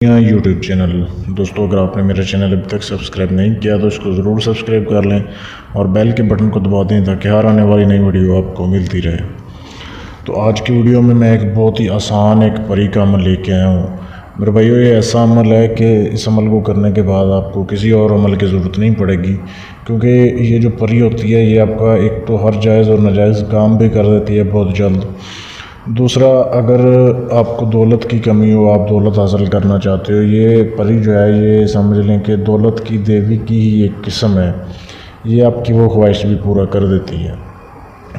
YouTube channel दोस्तों, अगर आपने मेरा चैनल अभी तक सब्सक्राइब नहीं किया तो इसको ज़रूर सब्सक्राइब कर लें और बेल के बटन को दबा दें ताकि हर आने वाली नई वीडियो आपको मिलती रहे। तो आज की वीडियो में मैं एक बहुत ही आसान एक परी का अमल लेके आया हूँ। मेरे भाइयों, ये ऐसा अमल है कि इस अमल को करने के बाद आपको किसी और अमल की ज़रूरत नहीं पड़ेगी, क्योंकि ये जो परी होती है ये आपका एक तो हर जायज़ और नाजायज़ काम भी कर देती है बहुत जल्द। दूसरा, अगर आपको दौलत की कमी हो, आप दौलत हासिल करना चाहते हो, ये परी जो है ये समझ लें कि दौलत की देवी की ही एक किस्म है। ये आपकी वो ख्वाहिश भी पूरा कर देती है।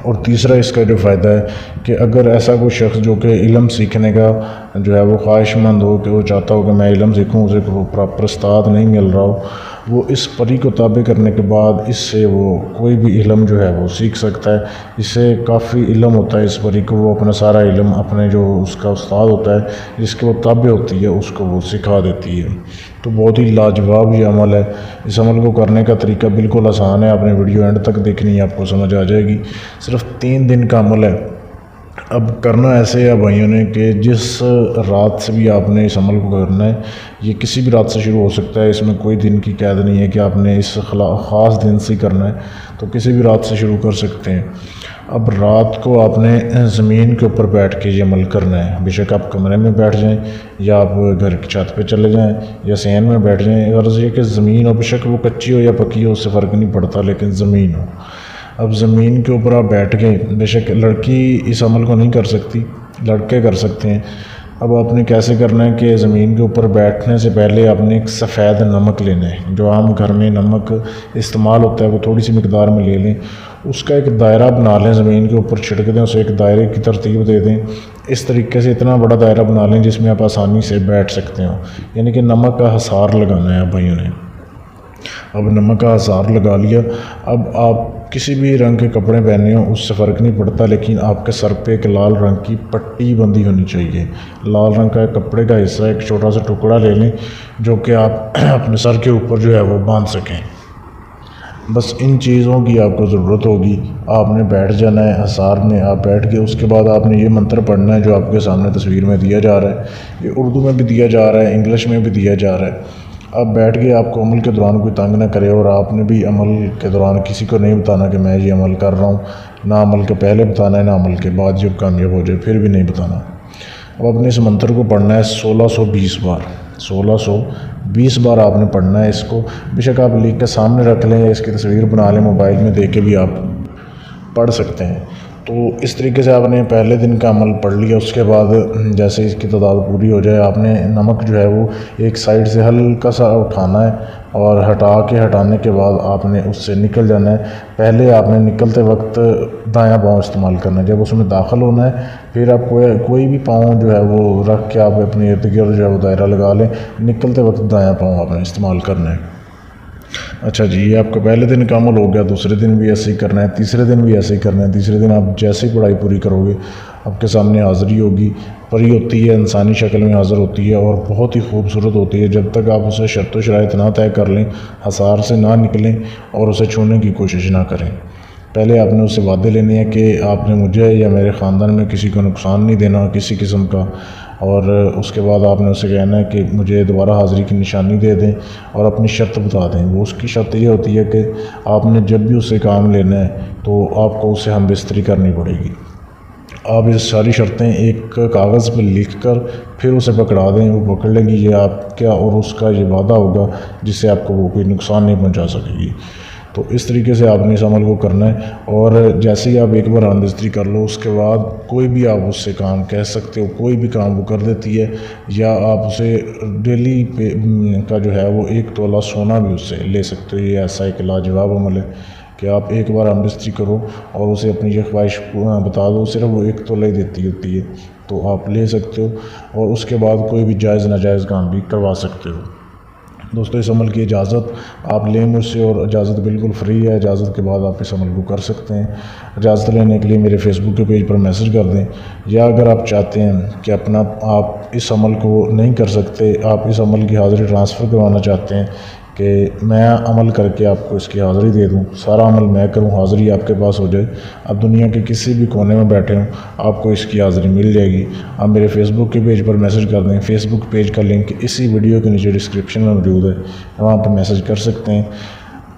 और तीसरा इसका जो फ़ायदा है कि अगर ऐसा कोई शख्स जो कि इल्म सीखने का जो है वो ख्वाहिशमंद हो, कि वो चाहता हो कि मैं इल्म सीखूं, उसे प्रॉपर उस्ताद नहीं मिल रहा हो, वो इस परी को ताबे करने के बाद इससे वो कोई भी इल्म जो है वो सीख सकता है। इससे काफ़ी इल्म होता है इस परी को, वो अपना सारा इल्म अपने जो उसका उस्ताद होता है जिसके वो ताबे होती है उसको वो सिखा देती है। तो बहुत ही लाजवाब ये अमल है। इस अमल को करने का तरीका बिल्कुल आसान है, आपने वीडियो एंड तक देखनी है, आपको समझ आ जाएगी। सिर्फ 3 दिन का अमल है। अब करना ऐसे है भाइयों ने कि जिस रात से भी आपने इस अमल को करना है, ये किसी भी रात से शुरू हो सकता है, इसमें कोई दिन की कैद नहीं है कि आपने इस ख़ास दिन से करना है, तो किसी भी रात से शुरू कर सकते हैं। अब रात को आपने ज़मीन के ऊपर बैठ के ये अमल करना है। बेशक आप कमरे में बैठ जाएं या आप घर की छत पे चले जाएं या सहन में बैठ जाएं, गर्ज़ ये कि ज़मीन हो, बेशक वो कच्ची हो या पकी हो उससे फ़र्क नहीं पड़ता, लेकिन ज़मीन हो। अब ज़मीन के ऊपर आप बैठ गए, बेशक लड़की इस अमल को नहीं कर सकती, लड़के कर सकते हैं। अब आपने कैसे करना है कि ज़मीन के ऊपर बैठने से पहले आपने एक सफ़ेद नमक लेना है। जो आम घर में नमक इस्तेमाल होता है वो थोड़ी सी मिकदार में ले लें, उसका एक दायरा बना लें, ज़मीन के ऊपर छिड़क दें, उसे एक दायरे की तरतीब दे दें। इस तरीके से इतना बड़ा दायरा बना लें जिसमें आप आसानी से बैठ सकते हो, यानी कि नमक का हसार लगाना है भाइयों ने। अब नमक का हसार लगा लिया। अब आप किसी भी रंग के कपड़े पहने हो उससे फ़र्क नहीं पड़ता, लेकिन आपके सर पे एक लाल रंग की पट्टी बंधी होनी चाहिए। लाल रंग का कपड़े का हिस्सा एक छोटा सा टुकड़ा ले लें जो कि आप अपने सर के ऊपर जो है वो बांध सकें। बस इन चीज़ों की आपको ज़रूरत होगी। आपने बैठ जाना है हसार में। आप बैठ के उसके बाद आपने ये मंत्र पढ़ना है जो आपके सामने तस्वीर में दिया जा रहा है। ये उर्दू में भी दिया जा रहा है, इंग्लिश में भी दिया जा रहा है। अब बैठ के आपको अमल के दौरान कोई तंग ना करे, और आपने भी अमल के दौरान किसी को नहीं बताना कि मैं ये अमल कर रहा हूँ। ना अमल के पहले बताना है, ना अमल के बाद, जब कामयाब हो जाए फिर भी नहीं बताना। अब अपने इस मंत्र को पढ़ना है 1620 बार। 1620 बार आपने पढ़ना है इसको। बेशक आप लिख के सामने रख लें या इसकी तस्वीर बना लें, मोबाइल में देख के भी आप पढ़ सकते हैं। तो इस तरीके से आपने पहले दिन का अमल पढ़ लिया। उसके बाद जैसे इसकी तादाद पूरी हो जाए, आपने नमक जो है वो एक साइड से हल्का सा उठाना है और हटाने के बाद आपने उससे निकल जाना है। पहले आपने निकलते वक्त दायां पाँव इस्तेमाल करना है। जब उसमें दाखिल होना है फिर आप कोई भी पाँव जो है वो रख के आप अपने इर्द गिर्द जो है वो दायरा लगा लें। निकलते वक्त दायां पाँव आपने इस्तेमाल करना है। अच्छा जी, ये आपका पहले दिन का अमल हो गया। दूसरे दिन भी ऐसे ही करना है, तीसरे दिन भी ऐसे ही करना है। तीसरे दिन आप जैसे ही पढ़ाई पूरी करोगे आपके सामने हाज़री होगी। परी होती है, इंसानी शक्ल में हाज़िर होती है और बहुत ही खूबसूरत होती है। जब तक आप उसे शर्त व शराइत ना तय कर लें, हसार से ना निकलें और उसे छूने की कोशिश ना करें। पहले आपने उससे वादे लेने हैं कि आपने मुझे या मेरे ख़ानदान में किसी को नुकसान नहीं देना किसी किस्म का, और उसके बाद आपने उसे कहना है कि मुझे दोबारा हाज़री की निशानी दे दें और अपनी शर्त बता दें। वो उसकी शर्त ये होती है कि आपने जब भी उससे काम लेना है तो आपको उसे हम बिस्तरी करनी पड़ेगी। आप ये सारी शर्तें एक कागज़ पर लिख कर फिर उसे पकड़ा दें, वो पकड़ लेगी। ये आपका और उसका ये वादा होगा जिससे आपको वो कोई नुकसान नहीं पहुँचा सकेगी। तो इस तरीके से आपने इस अमल को करना है। और जैसे ही आप एक बार आमदस्ती कर लो उसके बाद कोई भी आप उससे काम कह सकते हो, कोई भी काम वो कर देती है। या आप उसे डेली पे का जो है वो 1 तोला सोना भी उससे ले सकते हो। ये ऐसा एक लाजवाब अमल है कि आप एक बार आमदस्ती करो और उसे अपनी ये ख्वाहिश बता दो, सिर्फ वो 1 तोला ही देती होती है, तो आप ले सकते हो और उसके बाद कोई भी जायज़ नाजायज़ काम भी करवा सकते हो। दोस्तों, इस अमल की इजाज़त आप लें मुझसे, और इजाज़त बिल्कुल फ्री है। इजाज़त के बाद आप इस अमल को कर सकते हैं। इजाज़त लेने के लिए मेरे फेसबुक के पेज पर मैसेज कर दें, या अगर आप चाहते हैं कि आप इस अमल को नहीं कर सकते, आप इस अमल की हाज़िरी ट्रांसफ़र करवाना चाहते हैं کہ میں عمل کر کے آپ کو اس کی حاضری دے دوں، سارا عمل میں کروں، حاضری آپ کے پاس ہو جائے۔ اب دنیا کے کسی بھی کونے میں بیٹھے ہوں آپ کو اس کی حاضری مل جائے گی۔ آپ میرے فیس بک کے پیج پر میسج کر دیں، فیس بک پیج کا لنک اسی ویڈیو کے نیچے ڈسکرپشن میں موجود ہے، وہاں پہ میسج کر سکتے ہیں۔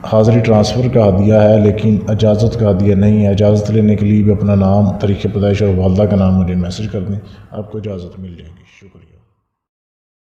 حاضری ٹرانسفر کا ہدیہ ہے لیکن اجازت کا ہدیہ نہیں ہے۔ اجازت لینے کے لیے بھی اپنا نام، تاریخ پیدائش اور والدہ کا نام مجھے میسج کر دیں، آپ کو اجازت مل جائے گی۔ شکریہ۔